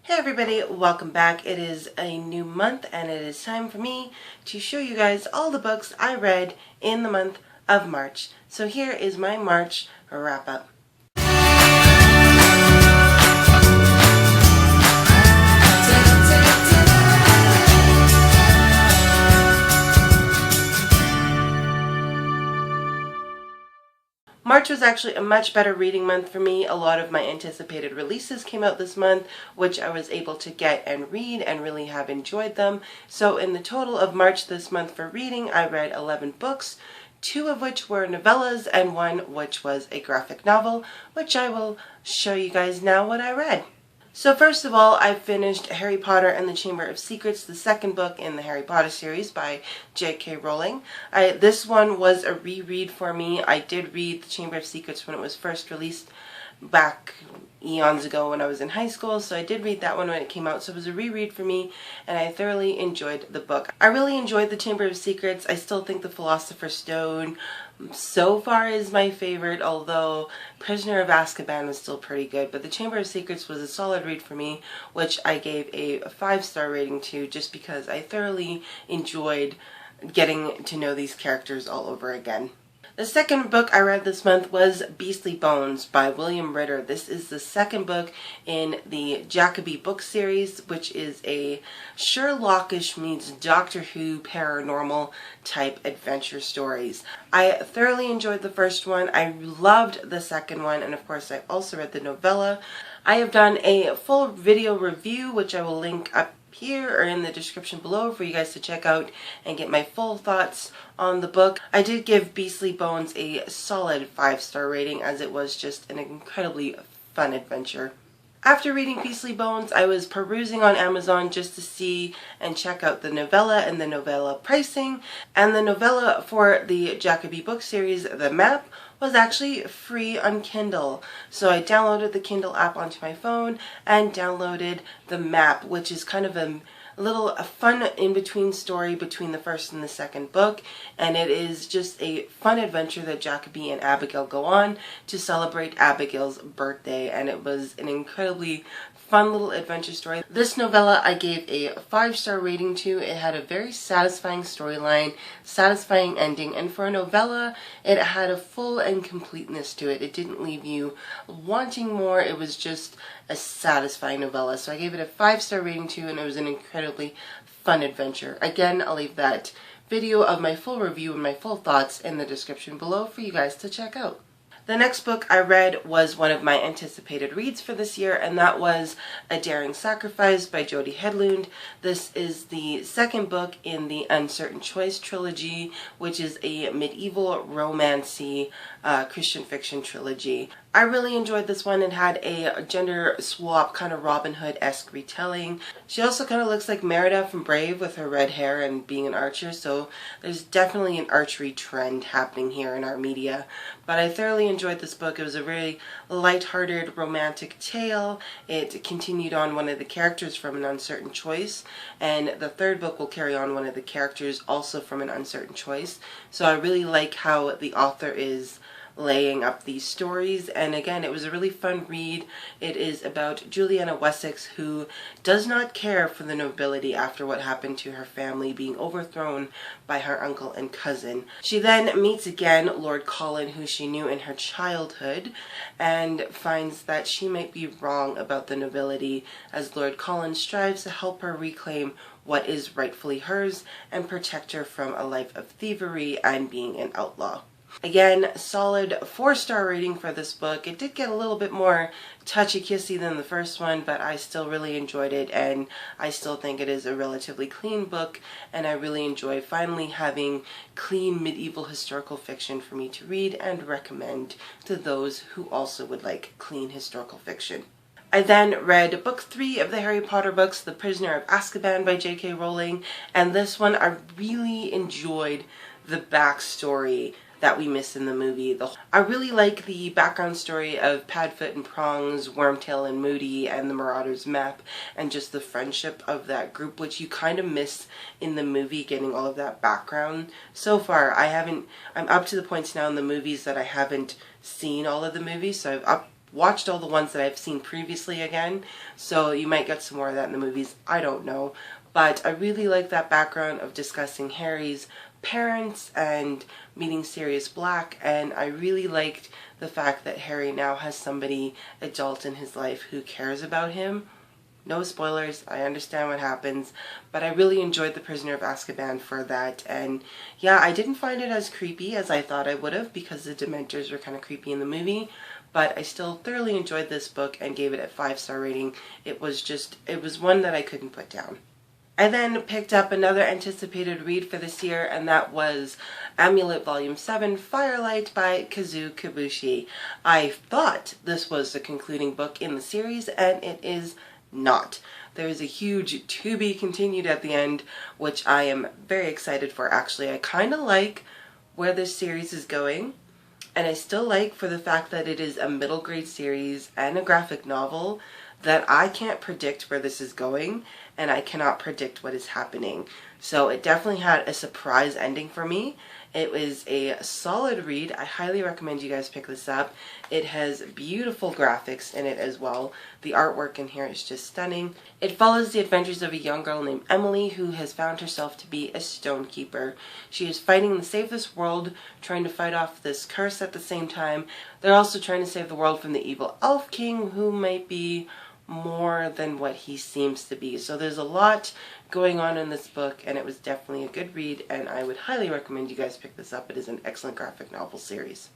Hey everybody, welcome back. It is a new month and it is time for me to show you guys all the books I read in the month of March. So here is my March wrap up. March was actually a much better reading month for me. A lot of my anticipated releases came out this month, which I was able to get and read and really have enjoyed them. So in the total of March this month for reading, I read 11 books, 2 of which were novellas and 1 which was a graphic novel, which I will show you guys now what I read. So first of all, I finished Harry Potter and the Chamber of Secrets, the second book in the Harry Potter series by J.K. Rowling. This one was a reread for me. I did read the Chamber of Secrets when it was first released back eons ago when I was in high school, so I did read that one when it came out, so it was a reread for me, and I thoroughly enjoyed the book. I really enjoyed the Chamber of Secrets. I still think the Philosopher's Stone so far is my favorite, although Prisoner of Azkaban was still pretty good, but the Chamber of Secrets was a solid read for me, which I gave a 5-star rating to just because I thoroughly enjoyed getting to know these characters all over again. The second book I read this month was Beastly Bones by William Ritter. This is the second book in the Jacoby book series, which is a Sherlockish meets Doctor Who paranormal type adventure stories. I thoroughly enjoyed the first one. I loved the second one, and of course I also read the novella. I have done a full video review, which I will link up here or in the description below for you guys to check out and get my full thoughts on the book. I did give Beastly Bones a solid 5-star rating as it was just an incredibly fun adventure. After reading Beastly Bones, I was perusing on Amazon just to see and check out the novella and the novella pricing, and the novella for the Jacoby book series, The Map, was actually free on Kindle. So I downloaded the Kindle app onto my phone and downloaded The Map, which is kind of a fun in-between story between the first and the second book, and it is just a fun adventure that Jacoby and Abigail go on to celebrate Abigail's birthday, and it was an incredibly fun little adventure story. This novella I gave a 5-star rating to. It had a very satisfying storyline, satisfying ending, and for a novella it had a full and completeness to it. It didn't leave you wanting more. It was just a satisfying novella. So I gave it a 5-star rating to, and it was an incredibly fun adventure. Again, I'll leave that video of my full review and my full thoughts in the description below for you guys to check out. The next book I read was one of my anticipated reads for this year, and that was A Daring Sacrifice by Jody Hedlund. This is the second book in the Uncertain Choice trilogy, which is a medieval romancy Christian fiction trilogy. I really enjoyed this one. It had a gender swap kind of Robin Hood-esque retelling. She also kind of looks like Merida from Brave with her red hair and being an archer, so there's definitely an archery trend happening here in our media. But I thoroughly enjoyed this book. It was a very light-hearted romantic tale. It continued on one of the characters from An Uncertain Choice, and the third book will carry on one of the characters also from An Uncertain Choice. So I really like how the author is laying up these stories, and again, it was a really fun read. It is about Juliana Wessex, who does not care for the nobility after what happened to her family being overthrown by her uncle and cousin. She then meets again Lord Colin, who she knew in her childhood, and finds that she might be wrong about the nobility as Lord Colin strives to help her reclaim what is rightfully hers and protect her from a life of thievery and being an outlaw. Again, solid 4-star rating for this book. It did get a little bit more touchy-kissy than the first one, but I still really enjoyed it, and I still think it is a relatively clean book, and I really enjoy finally having clean medieval historical fiction for me to read and recommend to those who also would like clean historical fiction. I then read book 3 of the Harry Potter books, The Prisoner of Azkaban by J.K. Rowling, and this one I really enjoyed the backstory that we miss in the movie. I really like the background story of Padfoot and Prongs, Wormtail and Moody, and the Marauders map, and just the friendship of that group, which you kind of miss in the movie, getting all of that background. So far, I'm up to the points now in the movies that I haven't seen all of the movies, so I've watched all the ones that I've seen previously again, so you might get some more of that in the movies, I don't know. But I really like that background of discussing Harry's parents and meeting Sirius Black, and I really liked the fact that Harry now has somebody adult in his life who cares about him. No spoilers, I understand what happens, but I really enjoyed The Prisoner of Azkaban for that. And yeah, I didn't find it as creepy as I thought I would have, because the Dementors were kind of creepy in the movie, but I still thoroughly enjoyed this book and gave it a 5-star rating. It was one that I couldn't put down. I then picked up another anticipated read for this year, and that was Amulet Volume 7, Firelight by Kazuo Kibushi. I thought this was the concluding book in the series, and it is not. There is a huge to be continued at the end, which I am very excited for. Actually, I kind of like where this series is going, and I still like for the fact that it is a middle grade series and a graphic novel, that I can't predict where this is going, and I cannot predict what is happening. So it definitely had a surprise ending for me. It was a solid read. I highly recommend you guys pick this up. It has beautiful graphics in it as well. The artwork in here is just stunning. It follows the adventures of a young girl named Emily who has found herself to be a stonekeeper. She is fighting to save this world, trying to fight off this curse at the same time. They're also trying to save the world from the evil elf king, who might be more than what he seems to be. So there's a lot going on in this book, and it was definitely a good read, and I would highly recommend you guys pick this up. It is an excellent graphic novel series.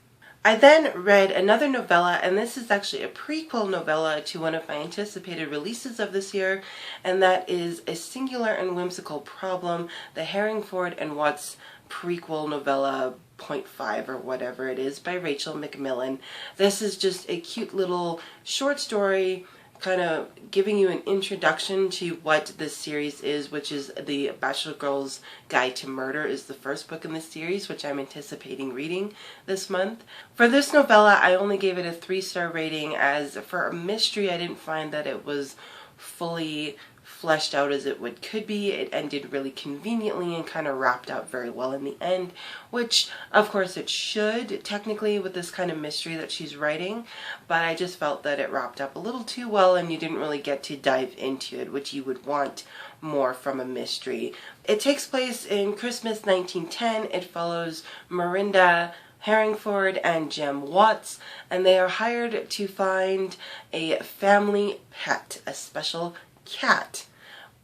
I then read another novella, and this is actually a prequel novella to one of my anticipated releases of this year, and that is A Singular and Whimsical Problem, the Herringford and Watts prequel novella .5 or whatever it is by Rachel McMillan. This is just a cute little short story kind of giving you an introduction to what this series is, which is The Bachelor Girl's Guide to Murder is the first book in this series, which I'm anticipating reading this month. For this novella, I only gave it a 3-star rating, as for a mystery, I didn't find that it was fully fleshed out as it could be. It ended really conveniently and kind of wrapped out very well in the end, which of course it should technically with this kind of mystery that she's writing, but I just felt that it wrapped up a little too well and you didn't really get to dive into it, which you would want more from a mystery. It takes place in Christmas 1910. It follows Miranda Herringford and Jem Watts, and they are hired to find a family pet, a special cat,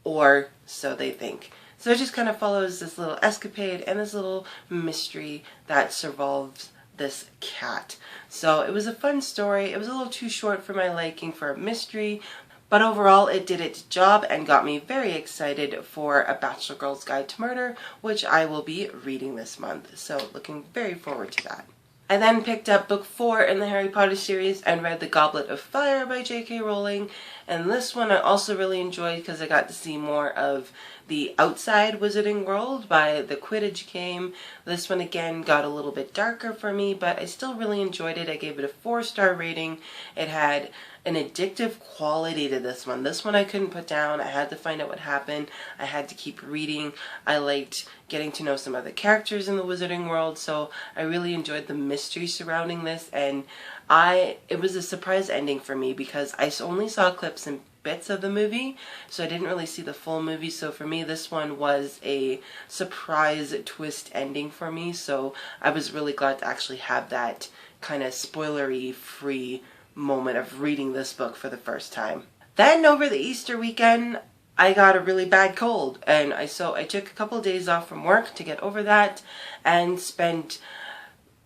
or so they think. So it just kind of follows this little escapade and this little mystery that survives this cat. So it was a fun story. It was a little too short for my liking for a mystery, but overall it did its job and got me very excited for A Bachelor Girl's Guide to Murder, which I will be reading this month. So looking very forward to that. I then picked up book 4 in the Harry Potter series and read The Goblet of Fire by J.K. Rowling. And this one I also really enjoyed because I got to see more of the outside wizarding world by the Quidditch game. This one again got a little bit darker for me, but I still really enjoyed it. I gave it a 4-star rating. It had an addictive quality to this one. This one I couldn't put down. I had to find out what happened. I had to keep reading. I liked getting to know some other characters in the wizarding world, so I really enjoyed the mystery surrounding this, and it was a surprise ending for me because I only saw clips and bits of the movie, so I didn't really see the full movie. So for me, this one was a surprise twist ending for me, so I was really glad to actually have that kind of spoilery free moment of reading this book for the first time. Then over the Easter weekend, I got a really bad cold, and so I took a couple of days off from work to get over that and spent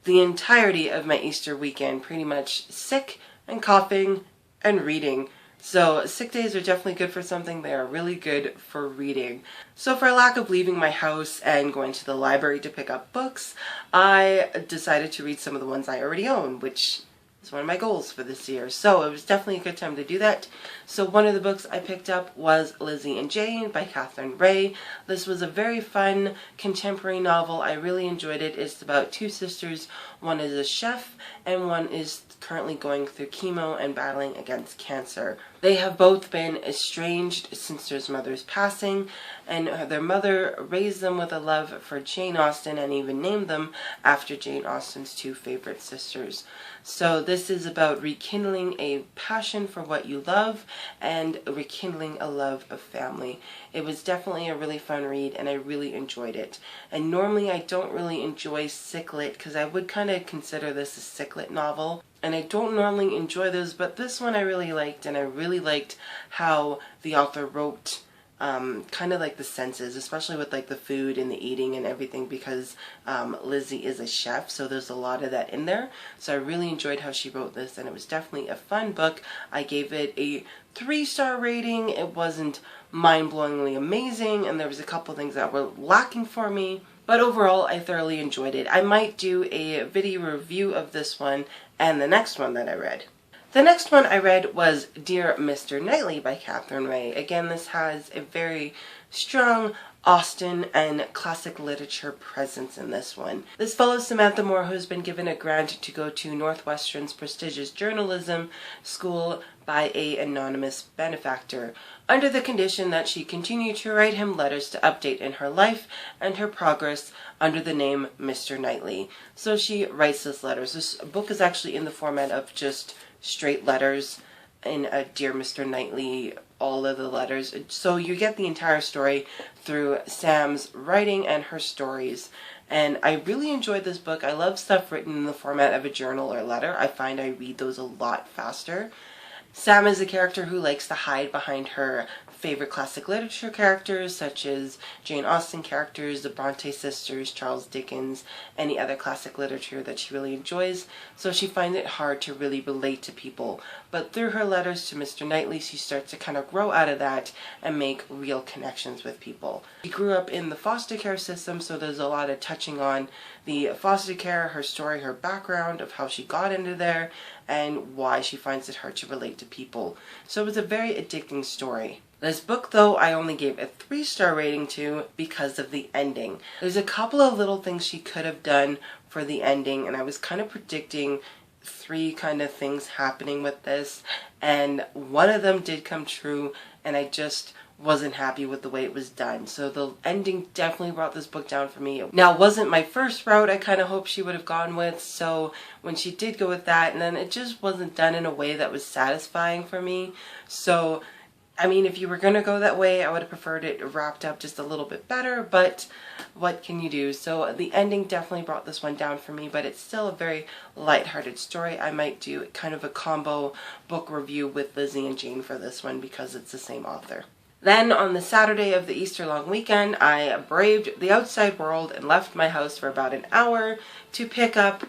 the entirety of my Easter weekend pretty much sick and coughing and reading. So sick days are definitely good for something. They are really good for reading. So for lack of leaving my house and going to the library to pick up books, I decided to read some of the ones I already own, which is one of my goals for this year. So it was definitely a good time to do that. So one of the books I picked up was Lizzie and Jane by Catherine Ray. This was a very fun contemporary novel. I really enjoyed it. It's about 2 sisters. One is a chef and one is currently going through chemo and battling against cancer. They have both been estranged since their mother's passing, and their mother raised them with a love for Jane Austen and even named them after Jane Austen's two favorite sisters. So this is about rekindling a passion for what you love and rekindling a love of family. It was definitely a really fun read and I really enjoyed it. And normally I don't really enjoy cyclit because I would kind of consider this a cyclit novel. And I don't normally enjoy those, but this one I really liked, and I really liked how the author wrote kind of like the senses, especially with like the food and the eating and everything, because Lizzie is a chef, so there's a lot of that in there. So I really enjoyed how she wrote this, and it was definitely a fun book. I gave it a 3-star rating. It wasn't mind-blowingly amazing, and there was a couple things that were lacking for me. But overall, I thoroughly enjoyed it. I might do a video review of this one and the next one that I read. The next one I read was Dear Mr. Knightley by Catherine Ray. Again, this has a very strong Austen and classic literature presence in this one. This follows Samantha Moore, who has been given a grant to go to Northwestern's prestigious journalism school by an anonymous benefactor, under the condition that she continue to write him letters to update in her life and her progress under the name Mr. Knightley. So she writes these letters. This book is actually in the format of just straight letters in a Dear Mr. Knightley, all of the letters. So you get the entire story through Sam's writing and her stories. And I really enjoyed this book. I love stuff written in the format of a journal or letter. I find I read those a lot faster. Sam is a character who likes to hide behind her favorite classic literature characters, such as Jane Austen characters, the Bronte sisters, Charles Dickens, any other classic literature that she really enjoys, so she finds it hard to really relate to people. But through her letters to Mr. Knightley, she starts to kind of grow out of that and make real connections with people. She grew up in the foster care system, so there's a lot of touching on the foster care, her story, her background of how she got into there, and why she finds it hard to relate to people. So it was a very addicting story. This book, though, I only gave a 3-star rating to because of the ending. There's a couple of little things she could have done for the ending, and I was kind of predicting 3 kind of things happening with this, and one of them did come true, and I just wasn't happy with the way it was done. So the ending definitely brought this book down for me. Now, it wasn't my first route I kind of hoped she would have gone with, so when she did go with that, and then it just wasn't done in a way that was satisfying for me. So I mean, if you were going to go that way, I would have preferred it wrapped up just a little bit better, but what can you do? So the ending definitely brought this one down for me, but it's still a very lighthearted story. I might do kind of a combo book review with Lizzie and Jane for this one because it's the same author. Then on the Saturday of the Easter long weekend, I braved the outside world and left my house for about an hour to pick up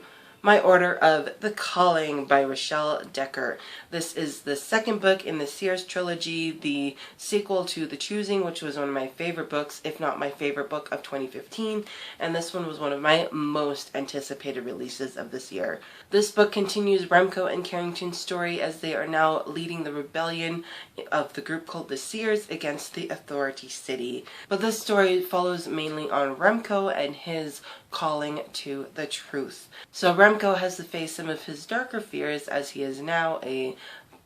my order of The Calling by Rochelle Decker. This is the second book in the Sears trilogy, the sequel to The Choosing, which was one of my favorite books, if not my favorite book of 2015, and this one was one of my most anticipated releases of this year. This book continues Remco and Carrington's story as they are now leading the rebellion of the group called the Sears against the Authority City. But this story follows mainly on Remco and his calling to the truth. So Remco has to face some of his darker fears as he is now a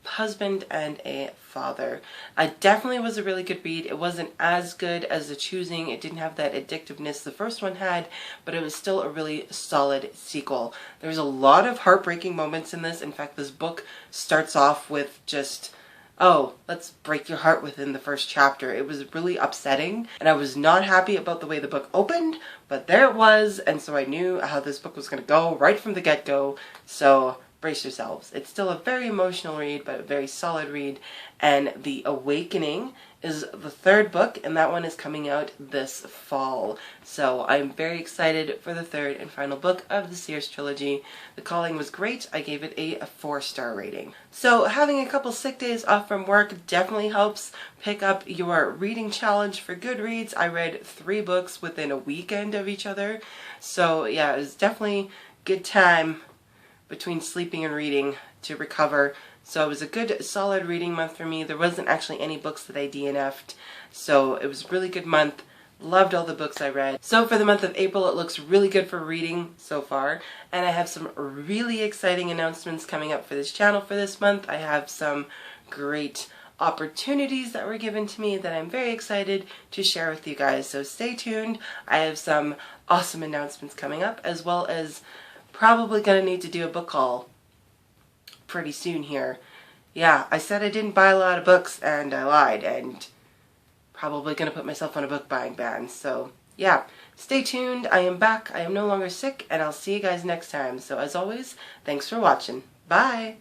husband and a father. It definitely was a really good read. It wasn't as good as The Choosing. It didn't have that addictiveness the first one had, but it was still a really solid sequel. There's a lot of heartbreaking moments in this. In fact, this book starts off with just, oh, let's break your heart within the first chapter. It was really upsetting, and I was not happy about the way the book opened, but there it was, and so I knew how this book was going to go right from the get-go, so brace yourselves. It's still a very emotional read, but a very solid read, and The Awakening is the third book, and that one is coming out this fall. So I'm very excited for the third and final book of the Sears trilogy. The Calling was great. I gave it a 4-star rating. So having a couple sick days off from work definitely helps. Pick up your reading challenge for Goodreads. I read 3 books within a weekend of each other. So yeah, it was definitely a good time between sleeping and reading to recover. So it was a good solid reading month for me. There wasn't actually any books that I DNF'd, so it was a really good month Loved all the books I read. So for the month of April, it looks really good for reading so far. And I have some really exciting announcements coming up for this channel for this month. I have some great opportunities that were given to me that I'm very excited to share with you guys. So stay tuned. I have some awesome announcements coming up, as well as probably going to need to do a book haul pretty soon here. Yeah, I said I didn't buy a lot of books and I lied, and probably going to put myself on a book buying ban. So yeah, stay tuned. I am back. I am no longer sick, and I'll see you guys next time. So as always, thanks for watching. Bye!